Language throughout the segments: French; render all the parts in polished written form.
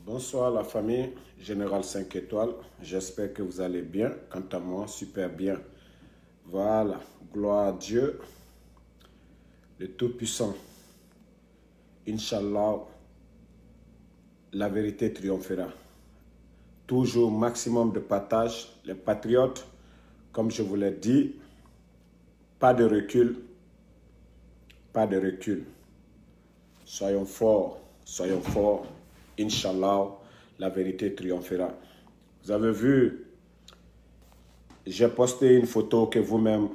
Bonsoir la famille Général 5 étoiles. J'espère que vous allez bien. Quant à moi, super bien. Voilà. Gloire à Dieu, le Tout-Puissant. Inch'Allah, la vérité triomphera. Toujours maximum de partage. Les patriotes, comme je vous l'ai dit, pas de recul. Pas de recul. Soyons forts. Soyons forts. Inch'Allah, la vérité triomphera. Vous avez vu, j'ai posté une photo que vous-même,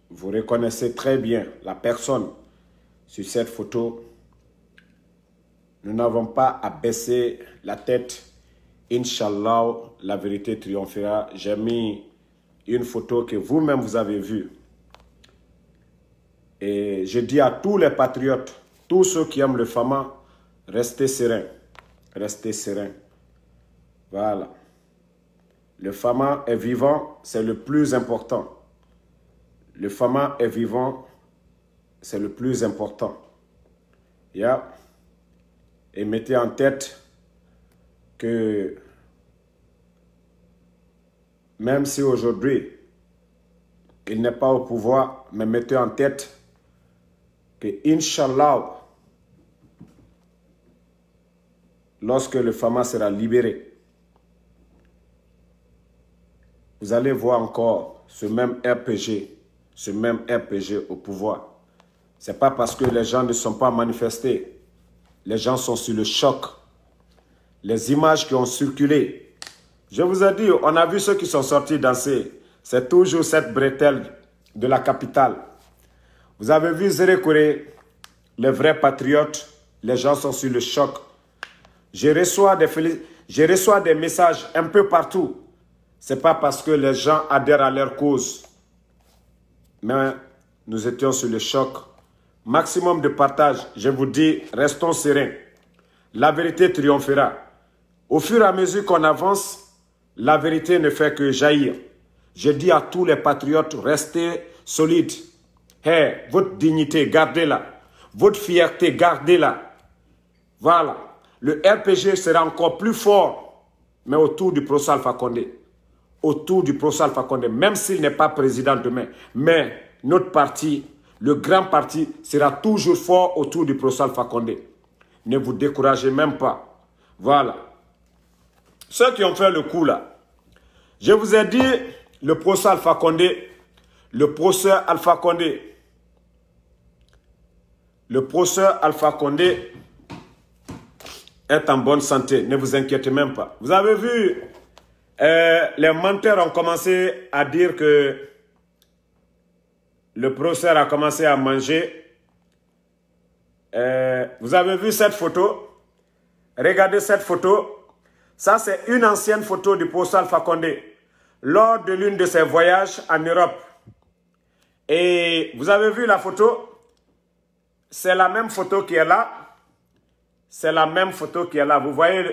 vous reconnaissez très bien la personne sur cette photo. Nous n'avons pas à baisser la tête. Inch'Allah, la vérité triomphera. J'ai mis une photo que vous-même vous avez vue. Et je dis à tous les patriotes, tous ceux qui aiment le Fama, restez sereins. Restez sereins. Voilà. Le Fama est vivant, c'est le plus important. Le Fama est vivant, c'est le plus important. Yeah. Et mettez en tête que même si aujourd'hui il n'est pas au pouvoir, mais mettez en tête que Inch'Allah, lorsque le Fama sera libéré, vous allez voir encore ce même RPG au pouvoir. Ce n'est pas parce que les gens ne sont pas manifestés. Les gens sont sur le choc. Les images qui ont circulé. Je vous ai dit, on a vu ceux qui sont sortis danser. C'est toujours cette bretelle de la capitale. Vous avez vu Zérékouré, les vrais patriotes. Les gens sont sur le choc. Je reçois des messages un peu partout. Ce n'est pas parce que les gens adhèrent à leur cause. Mais nous étions sur le choc. Maximum de partage. Je vous dis, restons sereins. La vérité triomphera. Au fur et à mesure qu'on avance, la vérité ne fait que jaillir. Je dis à tous les patriotes, restez solides. Hey, votre dignité, gardez-la. Votre fierté, gardez-la. Voilà. Le RPG sera encore plus fort, mais autour du professeur Alpha Condé. Autour du professeur Alpha Condé, même s'il n'est pas président demain. Mais notre parti, le grand parti, sera toujours fort autour du professeur Alpha Condé. Ne vous découragez même pas. Voilà. Ceux qui ont fait le coup là, je vous ai dit, le professeur Alpha Condé, le professeur Alpha Condé est en bonne santé, ne vous inquiétez même pas. Vous avez vu, les menteurs ont commencé à dire que le professeur a commencé à manger. Vous avez vu cette photo? Regardez cette photo. Ça, c'est une ancienne photo du professeur Alpha Condé lors de l'une de ses voyages en Europe. Et vous avez vu la photo? C'est la même photo qui est là. C'est la même photo qui est là. Vous voyez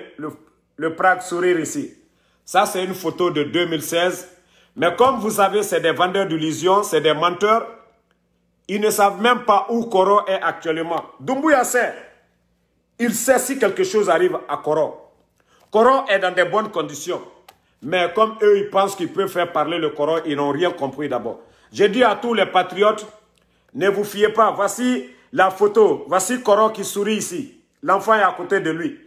le Prague sourire ici. Ça, c'est une photo de 2016. Mais comme vous savez, c'est des vendeurs d'illusions, c'est des menteurs. Ils ne savent même pas où Koro est actuellement. Doumbouya sait. Il sait si quelque chose arrive à Koro. Koro est dans de bonnes conditions. Mais comme eux, ils pensent qu'ils peuvent faire parler le Koro, ils n'ont rien compris d'abord. Je dis à tous les patriotes, ne vous fiez pas. Voici la photo. Voici Koro qui sourit ici. L'enfant est à côté de lui.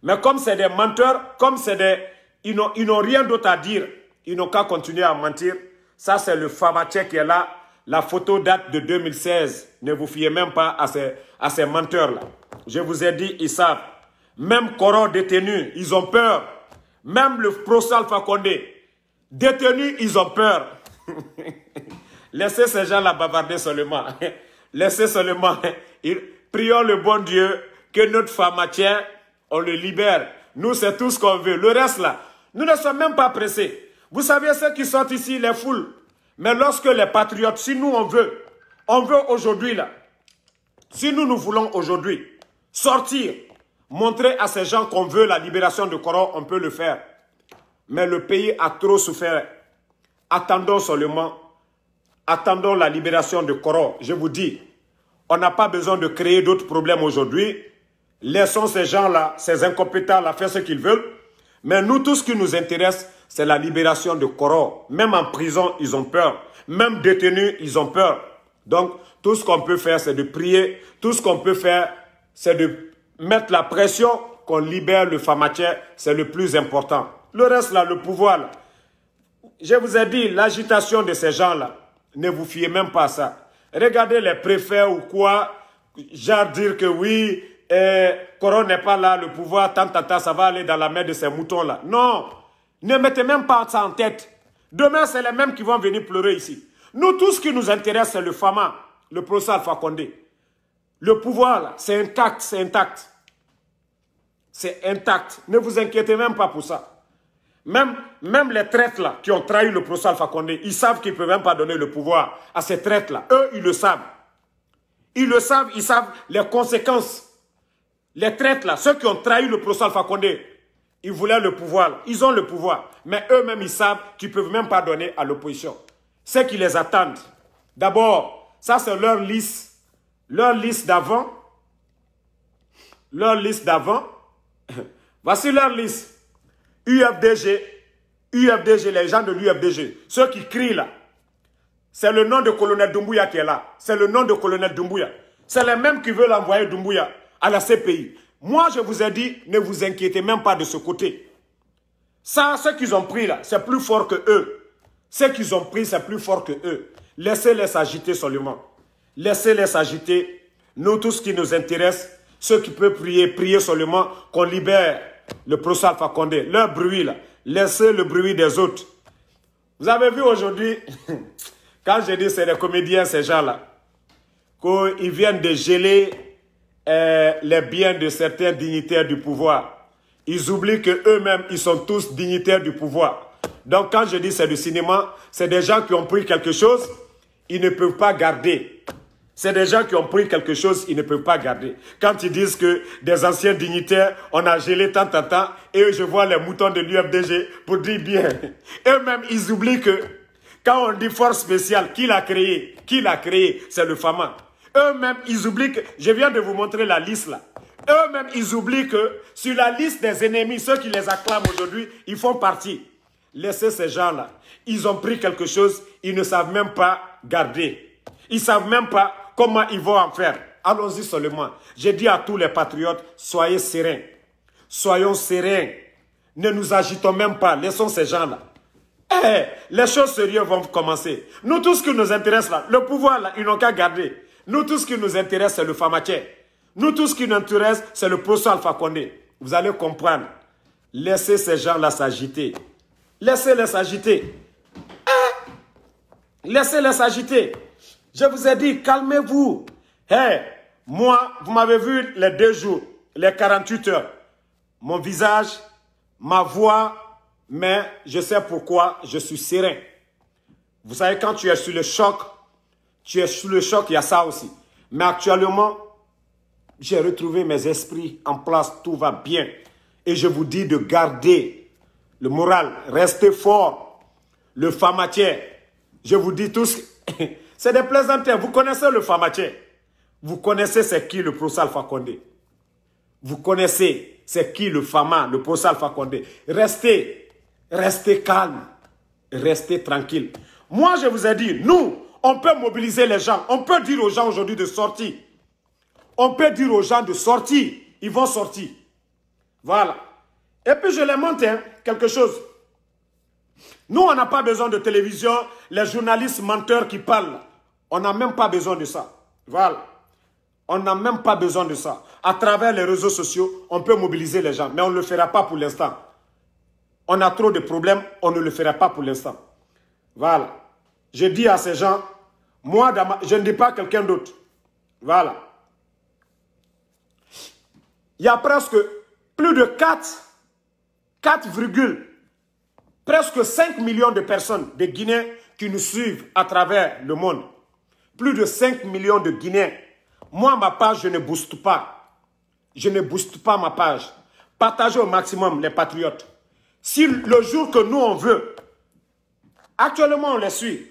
Mais comme c'est des menteurs, comme c'est des... Ils n'ont rien d'autre à dire. Ils n'ont qu'à continuer à mentir. Ça, c'est le Famaché qui est là. La photo date de 2016. Ne vous fiez même pas à ces menteurs-là. Je vous ai dit, ils savent. Même Koro détenu, ils ont peur. Même le professeur Alpha Condé, détenu, ils ont peur. Laissez ces gens-là bavarder seulement. Laissez seulement. Prions le bon Dieu que notre Famaché, on le libère. Nous, c'est tout ce qu'on veut. Le reste, là, nous ne sommes même pas pressés. Vous savez, ceux qui sortent ici, les foules. Mais lorsque les patriotes, si nous, on veut aujourd'hui, là, si nous voulons aujourd'hui sortir, montrer à ces gens qu'on veut la libération de Koro, on peut le faire. Mais le pays a trop souffert. Attendons seulement. Attendons la libération de Koro. Je vous dis, on n'a pas besoin de créer d'autres problèmes aujourd'hui. Laissons ces gens-là, ces incompétents-là, faire ce qu'ils veulent. Mais nous, tout ce qui nous intéresse, c'est la libération de Koro. Même en prison, ils ont peur. Même détenus, ils ont peur. Donc, tout ce qu'on peut faire, c'est de prier. Tout ce qu'on peut faire, c'est de mettre la pression qu'on libère le Famathia. C'est le plus important. Le reste, là, le pouvoir, là. Je vous ai dit, l'agitation de ces gens-là, ne vous fiez même pas à ça. Regardez les préfets ou quoi, genre dire que oui, Koro n'est pas là, le pouvoir, tant, ça va aller dans la main de ces moutons-là. Non, ne mettez même pas ça en tête. Demain, c'est les mêmes qui vont venir pleurer ici. Nous, tout ce qui nous intéresse, c'est le Fama, le procès Alpha Condé. Le pouvoir, là, c'est intact, c'est intact. C'est intact. Ne vous inquiétez même pas pour ça. Même les traîtres là, qui ont trahi le procès Alpha Condé, ils savent qu'ils ne peuvent même pas donner le pouvoir à ces traîtres là. Eux, ils le savent. Ils le savent, ils savent les conséquences. Les traîtres là, ceux qui ont trahi le procès Alpha Condé, ils voulaient le pouvoir. Là. Ils ont le pouvoir. Mais eux-mêmes, ils savent qu'ils ne peuvent même pas donner à l'opposition. C'est qui les attendent. D'abord, ça c'est leur liste. Leur liste d'avant. Leur liste d'avant. Voici leur liste. UFDG, les gens de l'UFDG, ceux qui crient là, c'est le nom de colonel Doumbouya qui est là. C'est le nom de colonel Doumbouya. C'est les mêmes qui veulent envoyer Doumbouya à la CPI. Moi, je vous ai dit, ne vous inquiétez même pas de ce côté. Ça, ce qu'ils ont pris là, c'est plus fort que eux. Ce qu'ils ont pris, c'est plus fort que eux. Laissez-les s'agiter seulement. Laissez-les s'agiter. Nous, tout ce qui nous intéresse, ceux qui peuvent prier, prier seulement qu'on libère le procès Alpha Condé, leur bruit là, laissez le bruit des autres. Vous avez vu aujourd'hui, quand j'ai dit c'est des comédiens ces gens-là, qu'ils viennent de geler les biens de certains dignitaires du pouvoir. Ils oublient qu'eux-mêmes, ils sont tous dignitaires du pouvoir. Donc quand je dis c'est du cinéma, c'est des gens qui ont pris quelque chose, ils ne peuvent pas garder. C'est des gens qui ont pris quelque chose, ils ne peuvent pas garder. Quand ils disent que des anciens dignitaires, on a gelé tant, et je vois les moutons de l'UFDG pour dire bien. Eux-mêmes, ils oublient que quand on dit force spéciale, qui l'a créé? Qui l'a créé? C'est le Fama. Eux-mêmes, ils oublient que... Je viens de vous montrer la liste là. Eux-mêmes, ils oublient que sur la liste des ennemis, ceux qui les acclament aujourd'hui, ils font partie. Laissez ces gens-là. Ils ont pris quelque chose, ils ne savent même pas garder. Ils ne savent même pas comment ils vont en faire. Allons-y seulement. J'ai dit à tous les patriotes, soyez sereins. Soyons sereins. Ne nous agitons même pas. Laissons ces gens-là. Les choses sérieuses vont commencer. Nous, tout ce qui nous intéresse là, le pouvoir là, ils n'ont qu'à garder. Nous, tout ce qui nous intéresse, c'est le Famathia. Nous, tout ce qui nous intéresse, c'est le procès Alpha Condé. Vous allez comprendre. Laissez ces gens-là s'agiter. Laissez-les s'agiter. Laissez-les s'agiter. Je vous ai dit, calmez-vous. Moi, vous m'avez vu les 2 jours, les 48 heures. Mon visage, ma voix, mais je sais pourquoi je suis serein. Vous savez, quand tu es sur le choc, il y a ça aussi. Mais actuellement, j'ai retrouvé mes esprits en place, tout va bien. Et je vous dis de garder le moral, restez fort. Le Famathia, je vous dis tous... C'est des plaisanteries. Vous connaissez le Famathia. Vous connaissez c'est qui le procès Alpha Condé. Vous connaissez c'est qui le Fama, le procès Alpha Condé. Restez calme. Restez tranquille. Moi, je vous ai dit, nous, on peut mobiliser les gens. On peut dire aux gens aujourd'hui de sortir. On peut dire aux gens de sortir. Ils vont sortir. Voilà. Et puis, je les montre quelque chose. Nous, on n'a pas besoin de télévision. Les journalistes menteurs qui parlent. On n'a même pas besoin de ça. Voilà. On n'a même pas besoin de ça. À travers les réseaux sociaux, on peut mobiliser les gens. Mais on ne le fera pas pour l'instant. On a trop de problèmes. On ne le fera pas pour l'instant. Voilà. Je dis à ces gens, moi, je ne dis pas quelqu'un d'autre. Voilà. Il y a presque plus de presque 5 millions de personnes, de Guinéens, qui nous suivent à travers le monde. Plus de 5 millions de Guinéens. Moi, ma page, je ne booste pas. Je ne booste pas ma page. Partagez au maximum les patriotes. Si le jour que nous, on veut, actuellement, on les suit.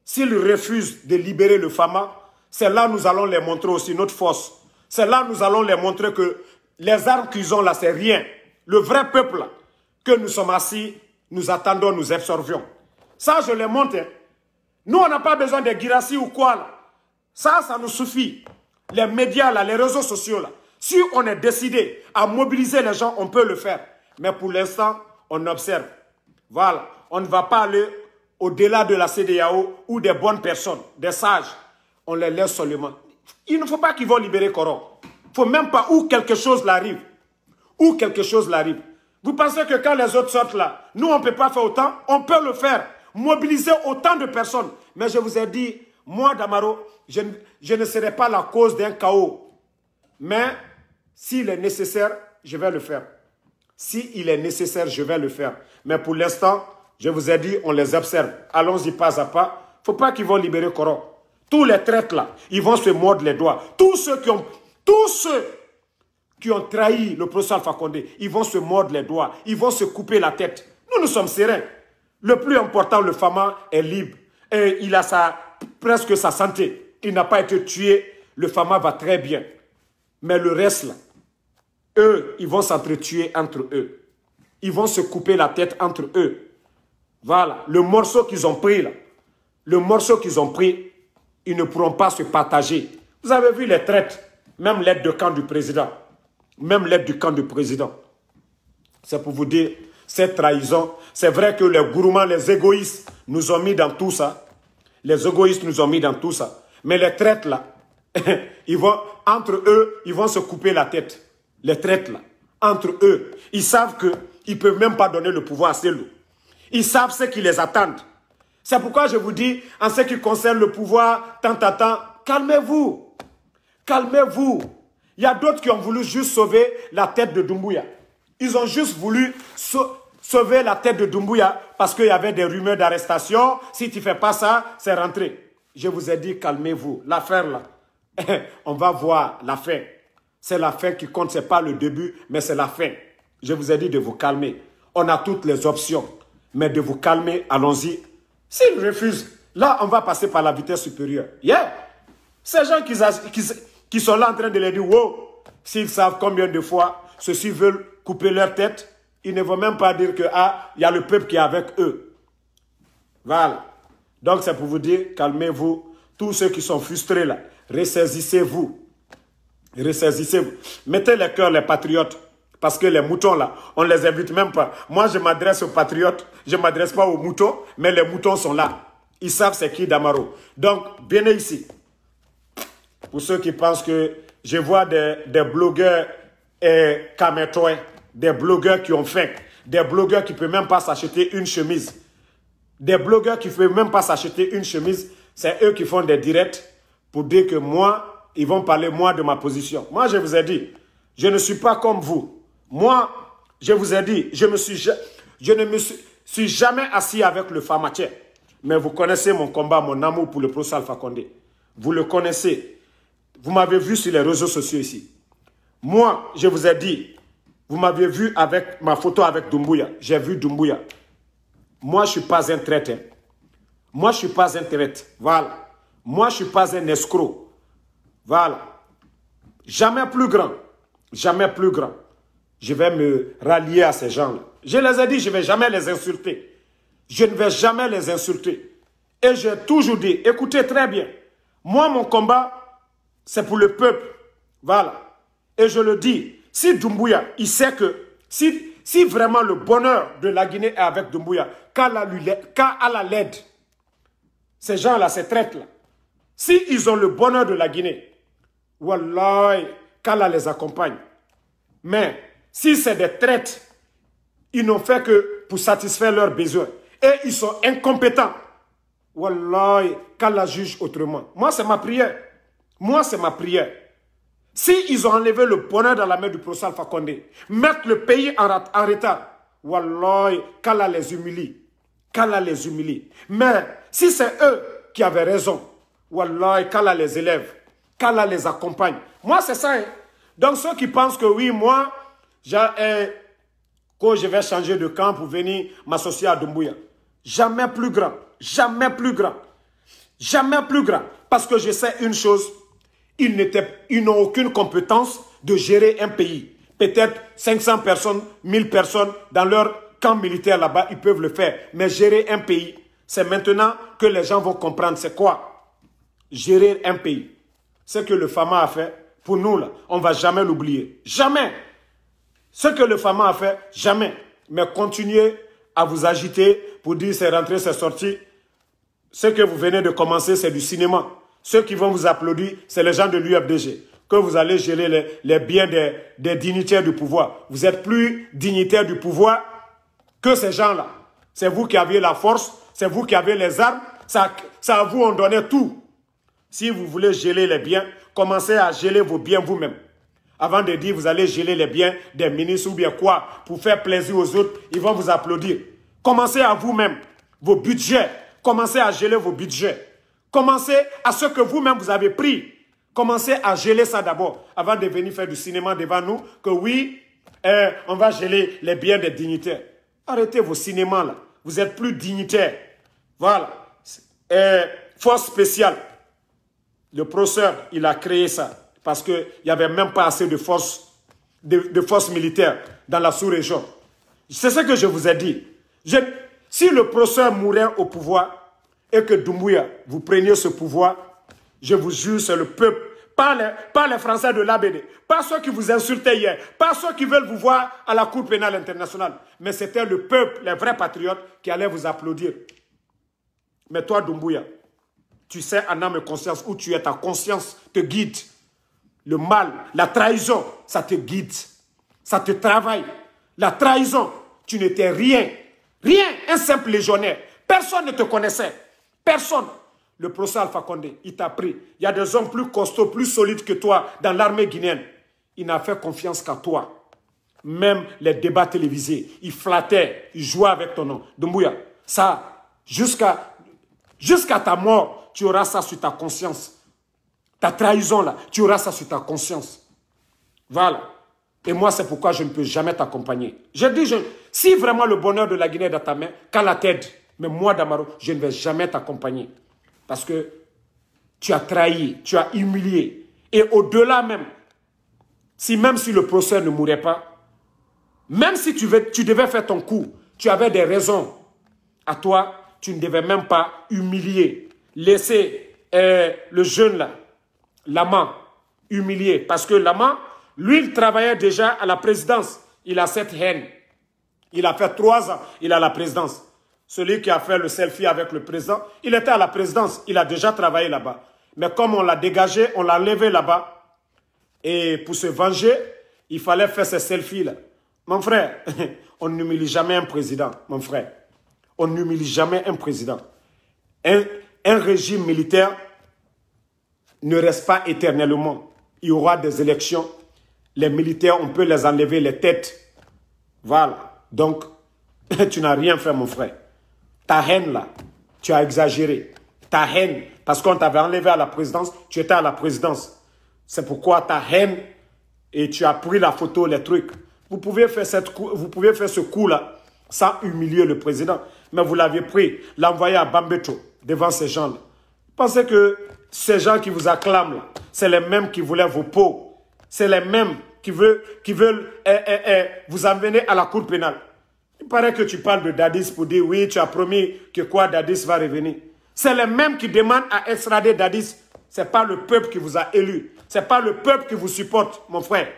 S'ils refusent de libérer le Fama, c'est là que nous allons les montrer aussi notre force. C'est là que nous allons les montrer que les armes qu'ils ont là, c'est rien. Le vrai peuple, là, que nous sommes assis, nous attendons, nous absorbions. Ça, je le montre. Hein. Nous, on n'a pas besoin de Guirassy ou quoi. Là. Ça nous suffit. Les médias, là, les réseaux sociaux, là. Si on est décidé à mobiliser les gens, on peut le faire. Mais pour l'instant, on observe. Voilà. On ne va pas aller au-delà de la CEDEAO ou des bonnes personnes, des sages. On les laisse seulement. Il ne faut pas qu'ils vont libérer Coron. Il ne faut même pas où quelque chose l'arrive. Où quelque chose l'arrive. Vous pensez que quand les autres sortent là, nous on ne peut pas faire autant? On peut le faire. Mobiliser autant de personnes. Mais je vous ai dit, moi Damaro, je ne serai pas la cause d'un chaos. Mais s'il est nécessaire, je vais le faire. S'il est nécessaire, je vais le faire. Mais pour l'instant, je vous ai dit, on les observe. Allons-y pas à pas. Il ne faut pas qu'ils vont libérer Coron. Tous les traites là, ils vont se mordre les doigts. Tous ceux qui ont trahi le professeur Alpha Condé, ils vont se mordre les doigts. Ils vont se couper la tête. Nous sommes sereins. Le plus important, le Fama est libre. Et il a presque sa santé. Il n'a pas été tué. Le Fama va très bien. Mais le reste là, eux, ils vont s'entretuer entre eux. Ils vont se couper la tête entre eux. Voilà. Le morceau qu'ils ont pris là, le morceau qu'ils ont pris, ils ne pourront pas se partager. Vous avez vu les traites, même l'aide de camp du président. Même l'aide du camp du président. C'est pour vous dire, cette trahison, c'est vrai que les gourmands, les égoïstes nous ont mis dans tout ça. Les égoïstes nous ont mis dans tout ça. Mais les traites là, ils vont, entre eux, ils vont se couper la tête. Les traites là, entre eux, ils savent qu'ils ne peuvent même pas donner le pouvoir à Cellou. Ils savent ce qui les attend. C'est pourquoi je vous dis, en ce qui concerne le pouvoir, tant, calmez-vous. Calmez-vous. Il y a d'autres qui ont voulu juste sauver la tête de Doumbouya. Ils ont juste voulu sauver la tête de Doumbouya parce qu'il y avait des rumeurs d'arrestation. Si tu ne fais pas ça, c'est rentré. Je vous ai dit, calmez-vous. L'affaire là, on va voir la fin. C'est la fin qui compte, ce n'est pas le début, mais c'est la fin. Je vous ai dit de vous calmer. On a toutes les options, mais de vous calmer, allons-y. S'ils refusent, là, on va passer par la vitesse supérieure. Yeah. Ces gens qui sont là en train de les dire, wow, s'ils savent combien de fois ceux-ci veulent couper leur tête, ils ne vont même pas dire que, ah, il y a le peuple qui est avec eux. Voilà. Donc, c'est pour vous dire, calmez-vous. Tous ceux qui sont frustrés là, ressaisissez-vous. Ressaisissez-vous. Mettez les cœurs, les patriotes. Parce que les moutons là, on ne les invite même pas. Moi, je m'adresse aux patriotes. Je ne m'adresse pas aux moutons, mais les moutons sont là. Ils savent c'est qui Damaro. Donc, venez ici. Pour ceux qui pensent que je vois des blogueurs kametois, des blogueurs qui ont faim, des blogueurs qui ne peuvent même pas s'acheter une chemise. Des blogueurs qui ne peuvent même pas s'acheter une chemise, c'est eux qui font des directs pour dire que moi, ils vont parler moi de ma position. Moi, je vous ai dit, je ne suis pas comme vous. Moi, je vous ai dit, je ne me suis jamais assis avec le Famatier. Mais vous connaissez mon combat, mon amour pour le professeur Alpha Condé. Vous le connaissez. Vous m'avez vu sur les réseaux sociaux ici. Moi, je vous ai dit, vous m'aviez vu avec ma photo avec Doumbouya. J'ai vu Doumbouya. Moi, je ne suis pas un traître. Moi, je ne suis pas un traître. Voilà. Moi, je ne suis pas un escroc. Voilà. Jamais plus grand. Jamais plus grand. Je vais me rallier à ces gens-là. Je les ai dit, je ne vais jamais les insulter. Je ne vais jamais les insulter. Et j'ai toujours dit, écoutez très bien, moi, mon combat, c'est pour le peuple. Voilà. Et je le dis, si Doumbouya, il sait que, si vraiment le bonheur de la Guinée est avec Doumbouya, qu'Allah l'aide, ces gens-là, ces traites-là, s'ils ont le bonheur de la Guinée, wallahi, qu'Allah les accompagne. Mais, si c'est des traites, ils n'ont fait que pour satisfaire leurs besoins. Et ils sont incompétents. Wallahi, qu'Allah juge autrement. Moi, c'est ma prière. Moi, c'est ma prière. S'ils ont enlevé le bonheur dans la main du professeur Alpha Condé, mettre le pays en retard, wallahi, qu'Allah les humilie. Qu'Allah les humilie. Mais, si c'est eux qui avaient raison, wallahi, qu'Allah les élève. Qu'Allah les accompagne. Moi, c'est ça. Hein. Donc, ceux qui pensent que oui, moi, que je vais changer de camp pour venir m'associer à Doumbouya. Jamais plus grand. Jamais plus grand. Jamais plus grand. Parce que je sais une chose, ils n'ont aucune compétence de gérer un pays. peut-être 500 personnes, 1000 personnes dans leur camp militaire là-bas, ils peuvent le faire. Mais gérer un pays, c'est maintenant que les gens vont comprendre c'est quoi gérer un pays. Ce que le FAMA a fait, pour nous, là, on ne va jamais l'oublier. Jamais. Ce que le FAMA a fait, jamais. Mais continuez à vous agiter pour dire c'est rentré, c'est sorti. Ce que vous venez de commencer, c'est du cinéma. Ceux qui vont vous applaudir, c'est les gens de l'UFDG. Que vous allez gérer les biens des dignitaires du pouvoir. Vous êtes plus dignitaires du pouvoir que ces gens-là. C'est vous qui aviez la force, c'est vous qui avez les armes. Ça à vous, on donnait tout. Si vous voulez geler les biens, commencez à geler vos biens vous-même. Avant de dire vous allez geler les biens des ministres ou bien quoi, pour faire plaisir aux autres, ils vont vous applaudir. Commencez à vous-même, vos budgets. Commencez à geler vos budgets. Commencez à ce que vous-même vous avez pris. Commencez à geler ça d'abord, avant de venir faire du cinéma devant nous, que oui, on va geler les biens des dignitaires. Arrêtez vos cinémas là. Vous êtes plus dignitaires. Voilà. Force spéciale. Le procureur, il a créé ça parce qu'il n'y avait même pas assez de forces militaires dans la sous-région. C'est ce que je vous ai dit. Si le procureur mourait au pouvoir et que Doumbouya, vous preniez ce pouvoir, je vous jure, c'est le peuple, pas les Français de l'ABD, pas ceux qui vous insultaient hier, pas ceux qui veulent vous voir à la Cour pénale internationale, mais c'était le peuple, les vrais patriotes qui allaient vous applaudir. Mais toi, Doumbouya, tu sais en âme et conscience où tu es, ta conscience te guide. Le mal, la trahison, ça te guide. Ça te travaille. La trahison, tu n'étais rien. Rien, un simple légionnaire. Personne ne te connaissait. Personne. Le procès Alpha Condé, il t'a pris. Il y a des hommes plus costauds, plus solides que toi dans l'armée guinéenne. Il n'a fait confiance qu'à toi. Même les débats télévisés, il flattait, il jouait avec ton nom. Doumbouya, ça, jusqu'à ta mort, tu auras ça sur ta conscience. Ta trahison là, tu auras ça sur ta conscience. Voilà. Et moi, c'est pourquoi je ne peux jamais t'accompagner. Je dis, si vraiment le bonheur de la Guinée est dans ta main, qu'Allah t'aide. Mais moi, Damaro, je ne vais jamais t'accompagner. Parce que tu as trahi, tu as humilié. Et au-delà même, même si le procès ne mourait pas, même si tu devais faire ton coup, tu avais des raisons. À toi, tu ne devais même pas humilier. Laisser le jeune là, Lama, humilier. Parce que Lama, lui, il travaillait déjà à la présidence. Il a cette haine. Il a fait 3 ans, il a la présidence. Celui qui a fait le selfie avec le président, il était à la présidence. Il a déjà travaillé là-bas. Mais comme on l'a dégagé, on l'a levé là-bas. Et pour se venger, il fallait faire ces selfies-là. Mon frère, on n'humilie jamais un président, mon frère. On n'humilie jamais un président. Un régime militaire ne reste pas éternellement. Il y aura des élections. Les militaires, on peut les enlever les têtes. Voilà. Donc, tu n'as rien fait, mon frère. Ta haine, là, tu as exagéré. Ta haine, parce qu'on t'avait enlevé à la présidence, tu étais à la présidence. C'est pourquoi ta haine, et tu as pris la photo, les trucs. Vous pouvez faire ce coup-là sans humilier le président. Mais vous l'aviez pris, l'envoyer à Bambeto, devant ces gens-là. Pensez que ces gens qui vous acclament, c'est les mêmes qui voulaient vos peaux. C'est les mêmes qui veulent vous emmener à la cour pénale. Il paraît que tu parles de Dadis pour dire oui, tu as promis que quoi, Dadis va revenir. C'est les mêmes qui demandent à extrader Dadis. Ce n'est pas le peuple qui vous a élu. Ce n'est pas le peuple qui vous supporte, mon frère.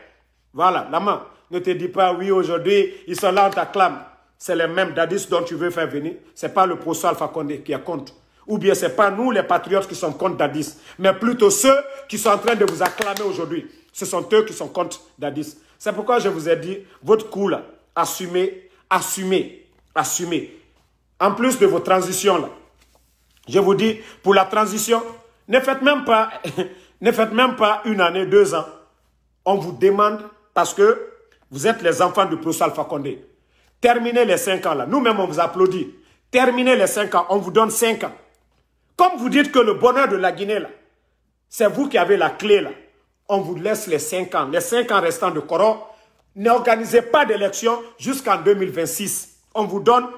Voilà, Lama, ne te dis pas oui, aujourd'hui, ils sont là, on t'acclame. C'est les mêmes Dadis dont tu veux faire venir. Ce n'est pas le procès Alpha Condé qui est contre. Ou bien ce n'est pas nous, les patriotes, qui sont contre Dadis. Mais plutôt ceux qui sont en train de vous acclamer aujourd'hui. Ce sont eux qui sont contre Dadis. C'est pourquoi je vous ai dit, votre coup là, assumez, assumez, assumez. En plus de vos transitions là, je vous dis, pour la transition, ne faites même pas, ne faites même pas 1 année, 2 ans. On vous demande, parce que vous êtes les enfants du procès Alpha Condé. Terminez les 5 ans là. Nous-mêmes, on vous applaudit. Terminez les 5 ans. On vous donne 5 ans. Comme vous dites que le bonheur de la Guinée là, c'est vous qui avez la clé là. On vous laisse les 5 ans. Les 5 ans restants de Coran. N'organisez pas d'élection jusqu'en 2026. On vous donne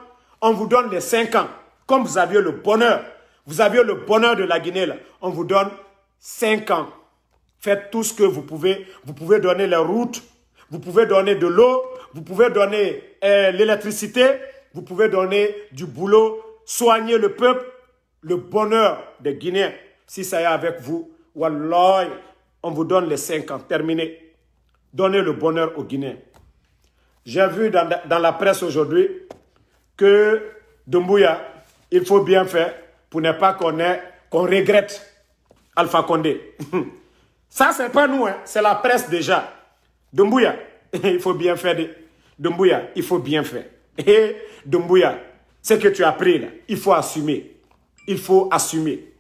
les 5 ans. Comme vous aviez le bonheur. Vous aviez le bonheur de la Guinée là. On vous donne 5 ans. Faites tout ce que vous pouvez. Vous pouvez donner les routes. vous pouvez donner de l'eau, vous pouvez donner l'électricité, vous pouvez donner du boulot, soigner le peuple, le bonheur des Guinéens. Si ça est avec vous, wallah, on vous donne les 5 ans, terminé. Donnez le bonheur aux Guinéens. J'ai vu dans la presse aujourd'hui que Doumbouya, il faut bien faire pour ne pas qu'on regrette Alpha Condé. Ça, ce n'est pas nous, hein, c'est la presse déjà. Doumbouya, il faut bien faire. Doumbouya, il faut bien faire. Et Doumbouya, ce que tu as pris là, il faut assumer. Il faut assumer.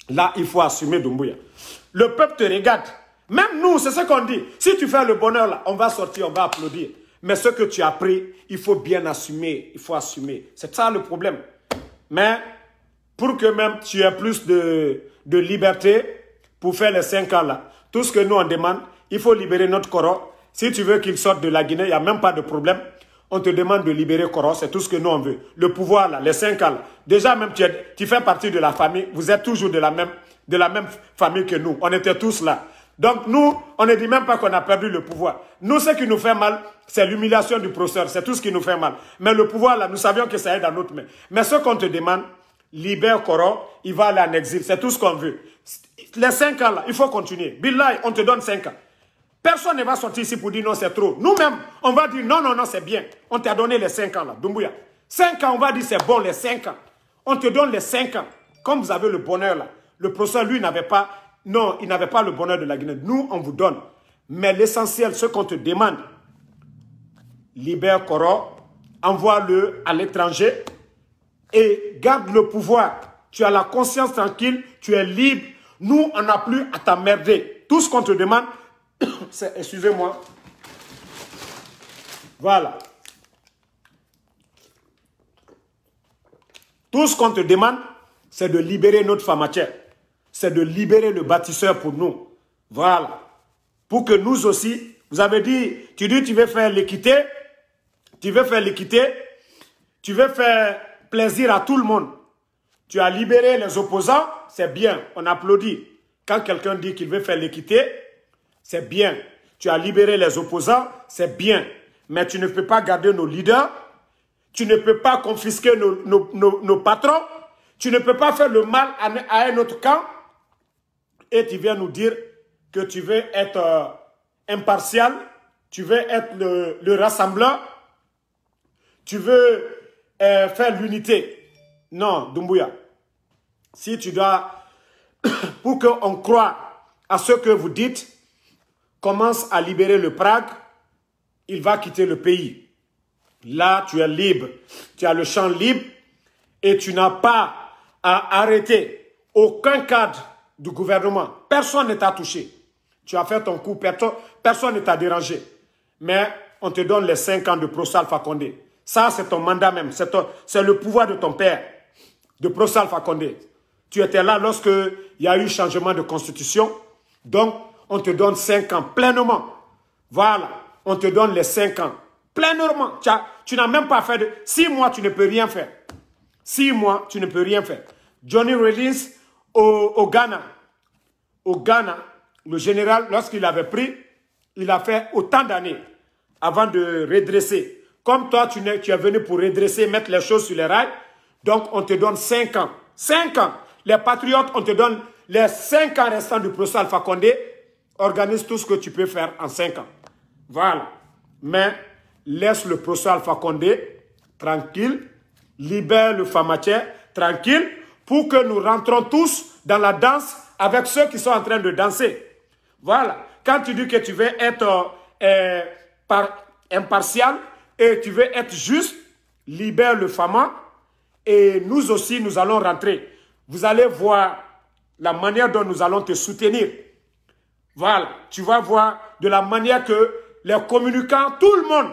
Là, il faut assumer Doumbouya. Le peuple te regarde. Même nous, c'est ce qu'on dit. Si tu fais le bonheur là, on va sortir, on va applaudir. Mais ce que tu as pris, il faut bien assumer. Il faut assumer. C'est ça le problème. Mais pour que même tu aies plus de liberté pour faire les 5 ans là, tout ce que nous on demande, il faut libérer notre Koro. Si tu veux qu'il sorte de la Guinée, il n'y a même pas de problème. On te demande de libérer Koro, c'est tout ce que nous on veut. Le pouvoir là, les 5 ans là. Déjà même tu fais partie de la famille, vous êtes toujours de la même famille que nous. On était tous là. Donc nous, on ne dit même pas qu'on a perdu le pouvoir. Nous, ce qui nous fait mal, c'est l'humiliation du processeur. C'est tout ce qui nous fait mal. Mais le pouvoir là, nous savions que ça est dans notre main. Mais ce qu'on te demande, libère Koro, il va aller en exil. C'est tout ce qu'on veut. Les 5 ans là, il faut continuer. Billahi, on te donne 5 ans. Personne ne va sortir ici pour dire non, c'est trop. Nous-mêmes, on va dire non, non, non, c'est bien. On t'a donné les 5 ans là, Doumbouya. 5 ans, on va dire c'est bon, les 5 ans. On te donne les 5 ans. Comme vous avez le bonheur là. Le processeur, lui, n'avait pas... Non, il n'avait pas le bonheur de la Guinée. Nous, on vous donne. Mais l'essentiel, ce qu'on te demande, libère Koro, envoie-le à l'étranger et garde le pouvoir. Tu as la conscience tranquille, tu es libre. Nous, on n'a plus à t'emmerder. Tout ce qu'on te demande, c'est, excusez-moi, voilà. Tout ce qu'on te demande, c'est de libérer notre pharmacien. C'est de libérer le bâtisseur pour nous. Voilà. Pour que nous aussi, vous avez dit, tu veux faire l'équité, tu veux faire l'équité, tu veux faire plaisir à tout le monde. Tu as libéré les opposants, c'est bien, on applaudit. Quand quelqu'un dit qu'il veut faire l'équité, c'est bien. Tu as libéré les opposants, c'est bien. Mais tu ne peux pas garder nos leaders, tu ne peux pas confisquer nos patrons, tu ne peux pas faire le mal à un autre camp. Et tu viens nous dire que tu veux être impartial, tu veux être le rassembleur, tu veux faire l'unité. Non, Doumbouya, si tu dois, pour qu'on croie à ce que vous dites, commence à libérer le Prague, il va quitter le pays. Là, tu es libre, tu as le champ libre et tu n'as pas à arrêter aucun cadre du gouvernement. Personne ne t'a touché. Tu as fait ton coup, personne ne t'a dérangé. Mais on te donne les 5 ans de procès Alpha Condé. Ça, c'est ton mandat même. C'est le pouvoir de ton père, de procès Alpha Condé. Tu étais là lorsque il y a eu changement de constitution. Donc, on te donne 5 ans pleinement. Voilà. On te donne les 5 ans pleinement. Tu n'as même pas fait de... 6 mois, tu ne peux rien faire. 6 mois, tu ne peux rien faire. Johnny Rawlings au Ghana. Au Ghana, le général, lorsqu'il avait pris, il a fait autant d'années avant de redresser. Comme toi, tu es venu pour redresser, mettre les choses sur les rails. Donc, on te donne 5 ans. 5 ans. Les patriotes, on te donne les 5 ans restants du procès Alpha Condé. Organise tout ce que tu peux faire en 5 ans. Voilà. Mais laisse le procès Alpha Condé tranquille. Libère le pharmacien tranquille pour que nous rentrons tous dans la danse avec ceux qui sont en train de danser. Voilà. Quand tu dis que tu veux être impartial et tu veux être juste, libère le Fama et nous aussi, nous allons rentrer. Vous allez voir la manière dont nous allons te soutenir. Voilà. Tu vas voir de la manière que les communicants, tout le monde,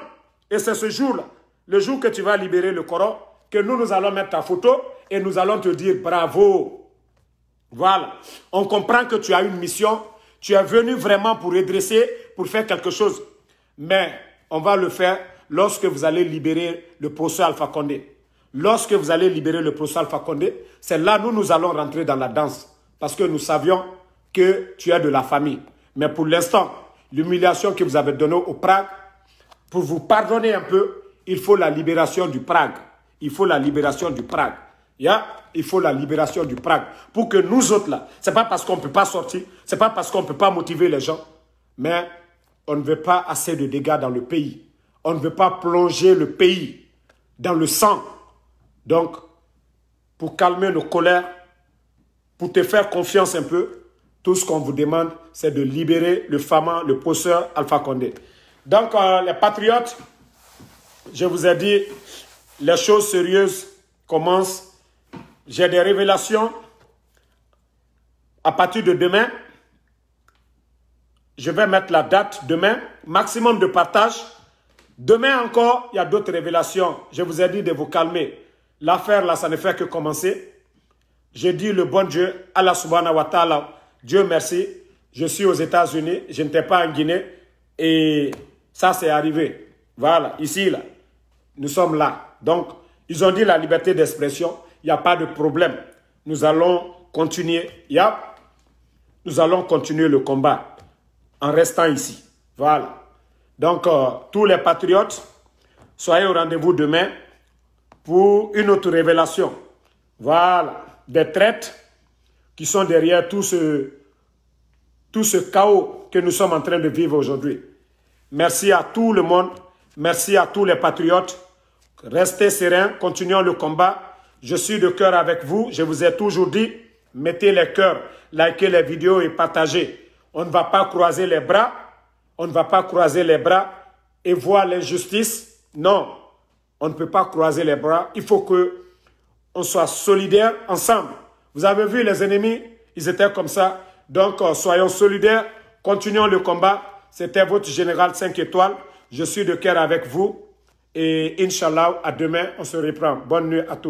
et c'est ce jour-là, le jour que tu vas libérer le Coran, que nous allons mettre ta photo et nous allons te dire bravo. Voilà. On comprend que tu as une mission. Tu es venu vraiment pour redresser, pour faire quelque chose. Mais on va le faire lorsque vous allez libérer le procès Alpha Condé. Lorsque vous allez libérer le procès Alpha Condé, c'est là où nous allons rentrer dans la danse. Parce que nous savions que tu es de la famille. Mais pour l'instant, l'humiliation que vous avez donnée au Prague. Pour vous pardonner un peu, il faut la libération du Prague. Il faut la libération du Prague. Il faut la libération du Prague. Pour que nous autres là, ce n'est pas parce qu'on ne peut pas sortir, ce n'est pas parce qu'on ne peut pas motiver les gens, mais on ne veut pas assez de dégâts dans le pays. On ne veut pas plonger le pays dans le sang. Donc, pour calmer nos colères, pour te faire confiance un peu, tout ce qu'on vous demande, c'est de libérer le fameux, le poseur Alpha Condé. Donc, les patriotes, je vous ai dit, les choses sérieuses commencent. J'ai des révélations. À partir de demain, je vais mettre la date demain, maximum de partage. Demain encore, il y a d'autres révélations. Je vous ai dit de vous calmer. L'affaire là, ça ne fait que commencer. J'ai dit le bon Dieu, Allah subhanahu wa ta'ala, Dieu merci, je suis aux États-Unis, je n'étais pas en Guinée et ça c'est arrivé. Voilà, ici là, nous sommes là. Donc, ils ont dit la liberté d'expression, il n'y a pas de problème. Nous allons continuer, nous allons continuer le combat en restant ici. Voilà. Donc, tous les patriotes, soyez au rendez-vous demain pour une autre révélation. Voilà. Des traites qui sont derrière tout ce chaos que nous sommes en train de vivre aujourd'hui. Merci à tout le monde. Merci à tous les patriotes. Restez sereins. Continuons le combat. Je suis de cœur avec vous. Je vous ai toujours dit, mettez les cœurs, likez les vidéos et partagez. On ne va pas croiser les bras. On ne va pas croiser les bras et voir l'injustice. Non, on ne peut pas croiser les bras. Il faut qu'on soit solidaires ensemble. Vous avez vu les ennemis, ils étaient comme ça. Donc, soyons solidaires. Continuons le combat. C'était votre général 5 étoiles. Je suis de cœur avec vous. Et Inch'Allah, à demain, on se reprend. Bonne nuit à tous.